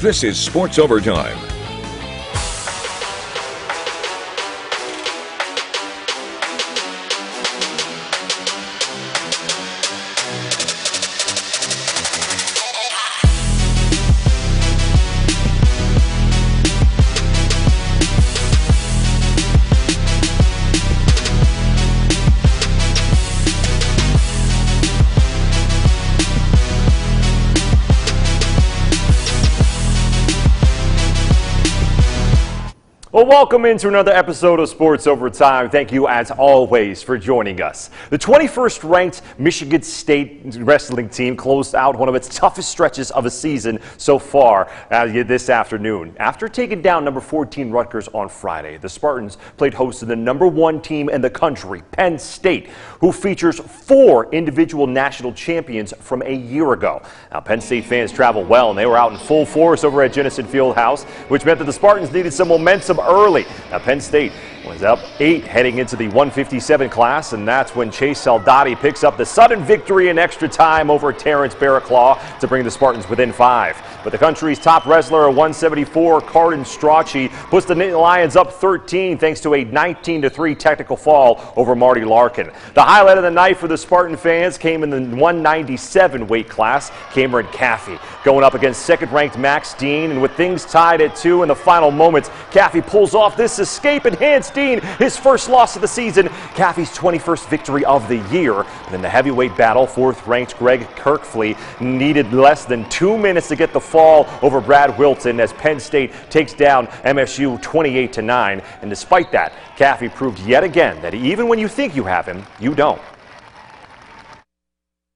This is Sports Overtime. Well, welcome into another episode of Sports Overtime. Thank you, as always, for joining us. The 21st ranked Michigan State wrestling team closed out one of its toughest stretches of a season so far this afternoon. After taking down number 14 Rutgers on Friday, the Spartans played host to the number 1 team in the country, Penn State, who features 4 individual national champions from a year ago. Now, Penn State fans travel well, and they were out in full force over at Jenison Fieldhouse, which meant that the Spartans needed some momentum early. Now, Penn State was up 8 heading into the 157 class, and that's when Chase Saldati picks up the sudden victory in extra time over Terrence Barraclaw to bring the Spartans within 5. But the country's top wrestler at 174, Carden Strachey, puts the Nittany Lions up 13 thanks to a 19-3 technical fall over Marty Larkin. The highlight of the night for the Spartan fans came in the 197 weight class. Cameron Caffey going up against second-ranked Max Dean, and with things tied at 2 in the final moments, Caffey pulls off this escape and hands Dean his first loss of the season, Caffey's 21st victory of the year. And in the heavyweight battle, 4th-ranked Greg Kirkfleet needed less than 2 minutes to get the fall over Brad Wilton as Penn State takes down MSU 28-9. And despite that, Caffey proved yet again that even when you think you have him, you don't.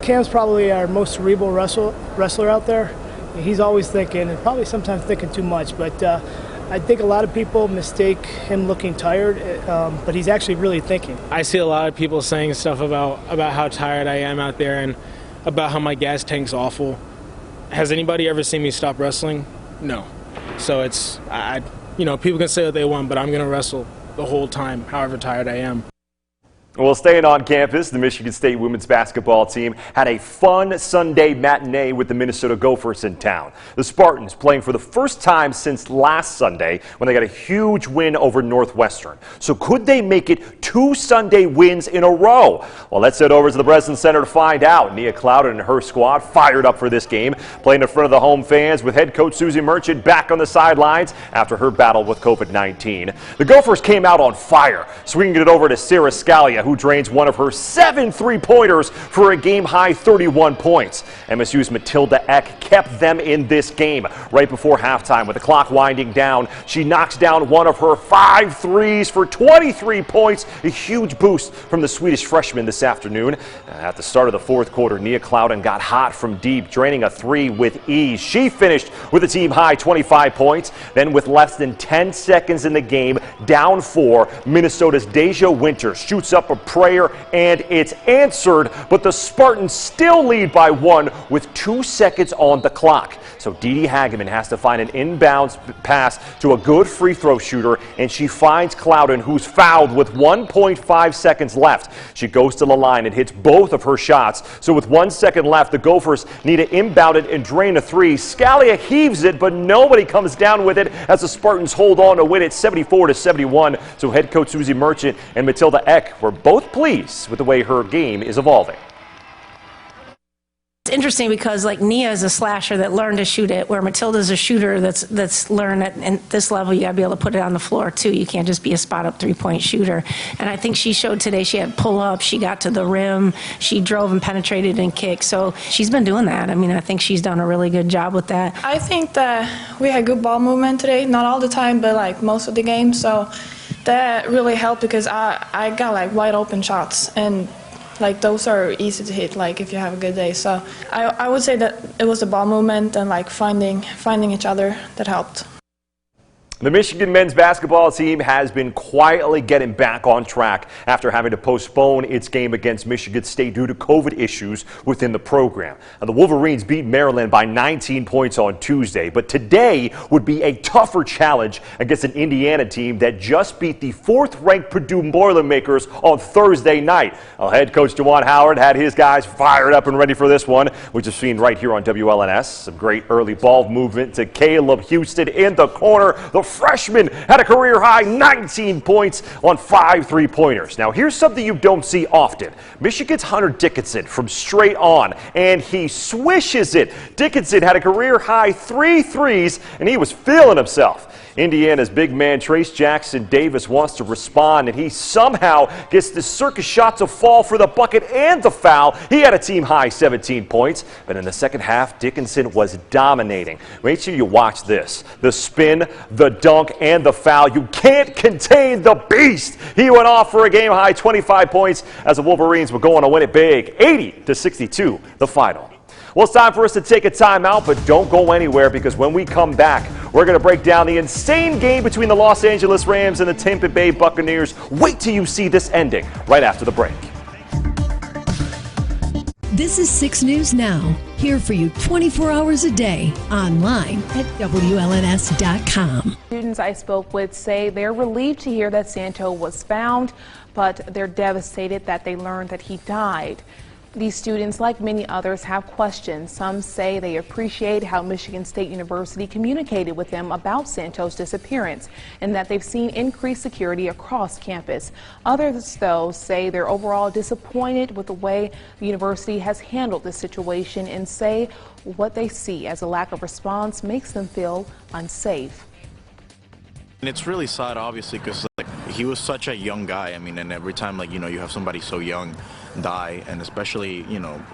Cam's probably our most cerebral wrestler out there. He's always thinking, and probably sometimes thinking too much, but I think a lot of people mistake him looking tired, but he's actually really thinking. I see a lot of people saying stuff about how tired I am out there and about how my gas tank's awful. Has anybody ever seen me stop wrestling? No. So it's, people can say what they want, but I'm going to wrestle the whole time, however tired I am. Well, staying on campus, the Michigan State women's basketball team had a fun Sunday matinee with the Minnesota Gophers in town. The Spartans playing for the first time since last Sunday when they got a huge win over Northwestern. So could they make it 2 Sunday wins in a row? Well, let's head over to the Breslin Center to find out. Nia Clouden and her squad fired up for this game, playing in front of the home fans with head coach Susie Merchant back on the sidelines after her battle with COVID-19. The Gophers came out on fire, swinging it over to Sarah Scalia, who drains one of her 7 3-pointers for a game-high 31 points. MSU's Matilda Eck kept them in this game. Right before halftime, with the clock winding down, she knocks down one of her 5 threes for 23 points, a huge boost from the Swedish freshman this afternoon. At the start of the 4th quarter, Nia Clouden got hot from deep, draining a 3 with ease. She finished with a team-high 25 points. Then, with less than 10 seconds in the game, down 4, Minnesota's Deja Winters shoots up a prayer, and it's answered, but the Spartans still lead by 1 with 2 seconds on the clock. So Dee Dee Hageman has to find an inbounds pass to a good free throw shooter, and she finds Clouden, who's fouled with 1.5 seconds left. She goes to the line and hits both of her shots. So with 1 second left, the Gophers need to inbound it and drain a 3. Scalia heaves it, but nobody comes down with it as the Spartans hold on to win it 74-71. So head coach Susie Merchant and Matilda Eck were both pleased with the way her game is evolving. It's interesting because Nia is a slasher that learned to shoot it, where Matilda's a shooter that's learned at this level you got to be able to put it on the floor too. You can't just be a spot up 3-point shooter. And I think she showed today she had pull up, she got to the rim, she drove and penetrated and kicked. So she's been doing that. I mean, I think she's done a really good job with that. I think that we had good ball movement today, not all the time, but most of the game. So that really helped because I got wide open shots, and those are easy to hit if you have a good day. So I would say that it was the ball movement and finding each other that helped. The Michigan men's basketball team has been quietly getting back on track after having to postpone its game against Michigan State due to COVID issues within the program. Now, the Wolverines beat Maryland by 19 points on Tuesday, but today would be a tougher challenge against an Indiana team that just beat the 4th-ranked Purdue Boilermakers on Thursday night. Well, head coach Juwan Howard had his guys fired up and ready for this one, which is seen right here on WLNS. Some great early ball movement to Caleb Houston in the corner. The freshman had a career-high 19 points on 5 3-pointers. Now, here's something you don't see often. Michigan's Hunter Dickinson from straight on, and he swishes it. Dickinson had a career-high 3 threes, and he was feeling himself. Indiana's big man Trace Jackson Davis wants to respond, and he somehow gets the circus shot to fall for the bucket and the foul. He had a team-high 17 points, but in the second half, Dickinson was dominating. Make sure you watch this. The spin, the dunk, and the foul. You can't contain the beast. He went off for a game-high 25 points as the Wolverines were going to win it big, 80-62, the final. Well, it's time for us to take a timeout, but don't go anywhere, because when we come back, we're going to break down the insane game between the Los Angeles Rams and the Tampa Bay Buccaneers. Wait till you see this ending right after the break. This is 6 News Now, here for you 24 hours a day, online at WLNS.com. Students I spoke with say they're relieved to hear that Santo was found, but they're devastated that they learned that he died. These students, like many others, have questions. Some say they appreciate how Michigan State University communicated with them about Santo's disappearance and that they've seen increased security across campus. Others, though, say they're overall disappointed with the way the university has handled this situation and say what they see as a lack of response makes them feel unsafe. And it's really sad, obviously, because he was such a young guy. I mean, and every time, you have somebody so young die, and especially,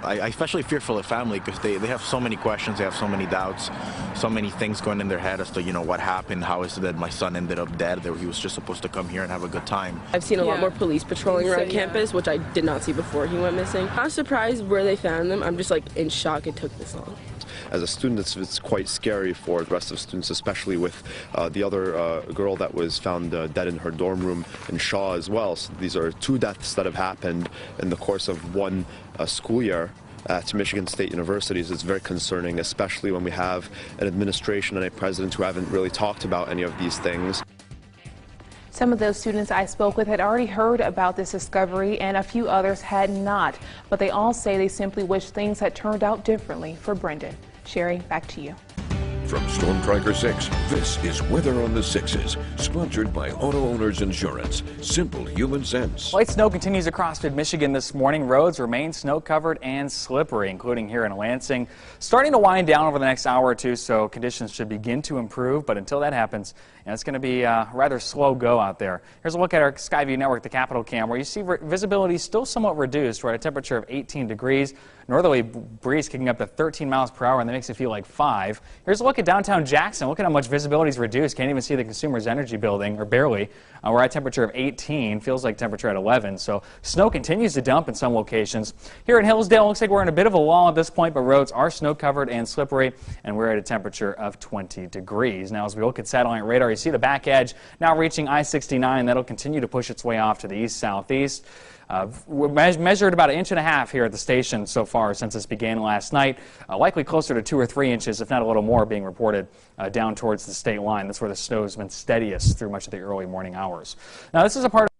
I especially fear for the family, because they have so many questions, they have so many doubts, so many things going in their head as to, what happened, how is it that my son ended up dead, that he was just supposed to come here and have a good time. I've seen a lot more police patrolling around campus, which I did not see before he went missing. I'm surprised where they found them. I'm just in shock it took this long. As a student, it's quite scary for the rest of the students, especially with the other girl that was found dead in her dorm room in Shaw as well. So these are 2 deaths that have happened in the course of one school year at Michigan State Universities. It's very concerning, especially when we have an administration and a president who haven't really talked about any of these things. Some of those students I spoke with had already heard about this discovery, and a few others had not. But they all say they simply wish things had turned out differently for Brendan. Sherry, back to you. From Storm Tracker 6, this is Weather on the Sixes, sponsored by Auto Owners Insurance. Simple human sense. Light snow continues across mid-Michigan this morning. Roads remain snow-covered and slippery, including here in Lansing. Starting to wind down over the next hour or two, so conditions should begin to improve. But until that happens, it's going to be a rather slow go out there. Here's a look at our Skyview Network, the Capitol Cam, where you see visibility still somewhat reduced. We're at a temperature of 18 degrees. Northerly breeze kicking up to 13 miles per hour, and that makes it feel like 5. Here's a look at downtown Jackson. Look at how much visibility is reduced. Can't even see the Consumers Energy building, or barely. We're at a temperature of 18. Feels like temperature at 11. So snow continues to dump in some locations. Here in Hillsdale, looks like we're in a bit of a lull at this point, but roads are snow-covered and slippery, and we're at a temperature of 20 degrees. Now, as we look at satellite radar, you see the back edge now reaching I-69. That'll continue to push its way off to the east-southeast. We're measured about 1.5 inches here at the station so far since this began last night. Likely closer to 2 or 3 inches, if not a little more, being reported down towards the state line. That's where the snow has been steadiest through much of the early morning hours. Now, this is a part of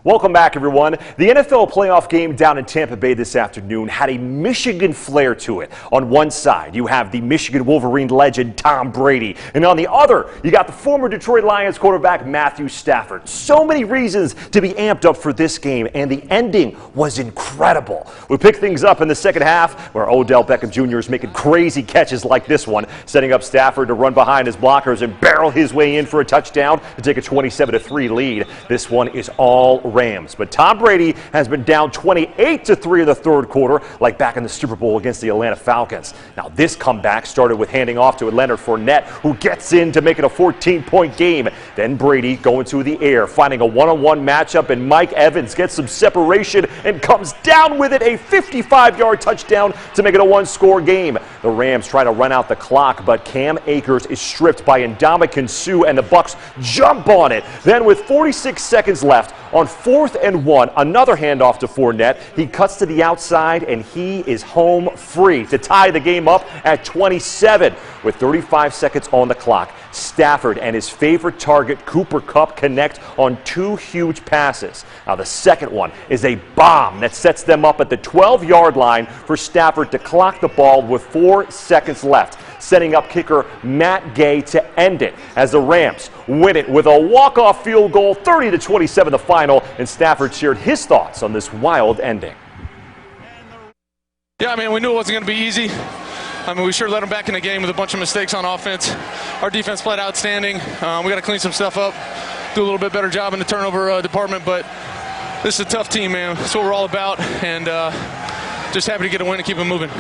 Welcome back, everyone. The NFL playoff game down in Tampa Bay this afternoon had a Michigan flair to it. On one side, you have the Michigan Wolverine legend Tom Brady, and on the other, you got the former Detroit Lions quarterback Matthew Stafford. So many reasons to be amped up for this game, and the ending was incredible. We pick things up in the second half, where Odell Beckham Jr. is making crazy catches like this one, setting up Stafford to run behind his blockers and barrel his way in for a touchdown to take a 27-3 lead. This one is all Rams. But Tom Brady has been down 28-3 in the third quarter, like back in the Super Bowl against the Atlanta Falcons. Now, this comeback started with handing off to Leonard Fournette, who gets in to make it a 14-point game. Then Brady going to the air, finding a one-on-one matchup, and Mike Evans gets some separation and comes down with it, a 55-yard touchdown to make it a one-score game. The Rams try to run out the clock, but Cam Akers is stripped by Ndamukong Suh, and the Bucs jump on it. Then with 46 seconds left on 4th and 1, another handoff to Fournette. He cuts to the outside, and he is home free to tie the game up at 27 with 35 seconds on the clock. Stafford and his favorite target, Cooper Kupp, connect on 2 huge passes. Now, the second one is a bomb that sets them up at the 12-yard line for Stafford to clock the ball with 4 seconds left, setting up kicker Matt Gay to end it as the Rams win it with a walk-off field goal, 30-27 the final, and Stafford shared his thoughts on this wild ending. Yeah, I mean, we knew it wasn't going to be easy. I mean, we sure let them back in the game with a bunch of mistakes on offense. Our defense played outstanding. We got to clean some stuff up, do a little bit better job in the turnover department, but this is a tough team, man. That's what we're all about, and just happy to get a win and keep it moving.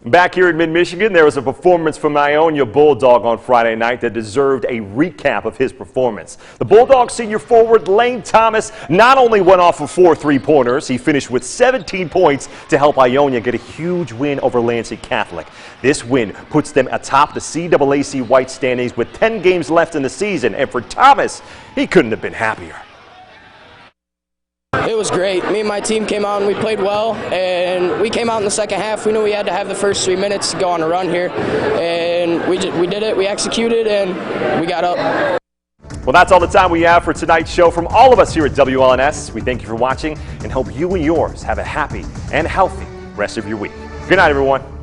Back here in mid-Michigan, there was a performance from Ionia Bulldog on Friday night that deserved a recap of his performance. The Bulldog senior forward Lane Thomas not only went off for 4 3-pointers, he finished with 17 points to help Ionia get a huge win over Lansing Catholic. This win puts them atop the CAAC White standings with 10 games left in the season, and for Thomas, he couldn't have been happier. It was great. Me and my team came out and we played well, and we came out in the second half. We knew we had to have the first 3 minutes to go on a run here, and we did it. We executed, and we got up. Well, that's all the time we have for tonight's show. From all of us here at WLNS, we thank you for watching and hope you and yours have a happy and healthy rest of your week. Good night, everyone.